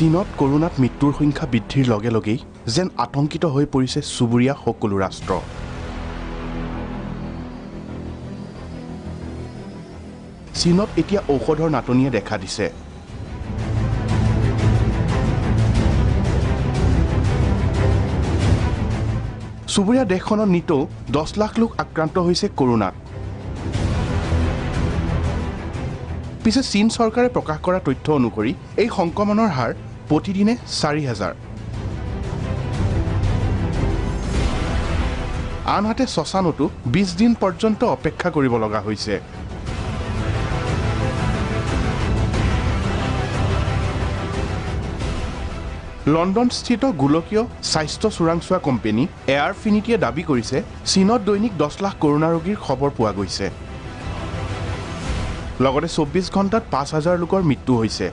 চীনত ক'ৰোনাত মৃত্যুৰ সংখ্যা বৃদ্ধিৰ লগে লগেই যেন আতংকিত হৈ পৰিছে চুবুৰীয়া সকলো ৰাষ্ট্ৰ। চীনত এতিয়া ঔষধৰ নাটনিয়ে দেখা দিছে। চুবুৰীয়া দেশখনত নিতৌ 10 লাখ লোক আক্ৰান্ত হৈছে ক'ৰোনাত। পিছে চীন চৰকাৰে প্ৰকাশ কৰা তথ্য অনুসৰি এই সংক্ৰমণৰ হাৰ প্ৰতিদিনে 4000। আনহাতে শশানতো 20 দিন পৰ্যন্ত অপেক্ষা কৰিব লগা হৈছে। লণ্ডনস্থিত গোলকীয় স্বাস্থ্য চোৰাংচোৱা কোম্পানী এয়াৰফিনিটিয়ে দাবী কৰিছে চীনত দৈনিক 10 লাখ ক'ৰোনা ৰোগীৰ খবৰ পোৱা গৈছে। লগতে 24 ঘণ্টাত 5000 লোকৰ মৃত্যু হৈছে।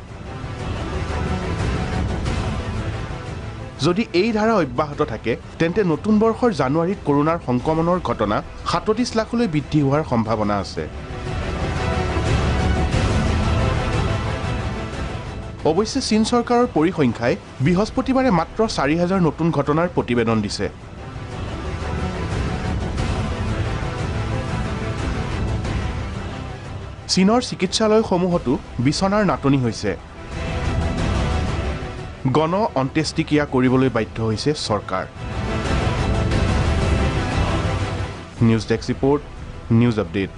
যদি এই ধাৰা অব্যাহত থাকে তেন্তে নতুন বৰ্ষৰ জানুৱাৰীত ক'ৰোনাৰ সংক্ৰমণৰ ঘটনা 37 লাখলৈ বৃদ্ধি হোৱাৰ সম্ভাৱনা আছে। অৱশ্যে চীন চৰকাৰৰ পৰিসংখ্যাই বৃহস্পতিবাৰে মাত্ৰ 4000 নতুন ঘটনাৰ প্ৰতিবেদন দিছে। চীনৰ চিকিৎসালয়সমূহতো বিচনাৰ নাটনি হৈছে। গণ অন্ত্যেষ্টিক্ৰিয়া কৰিবলৈ বাধ্য হৈছে চৰকাৰ। News desk report, news update.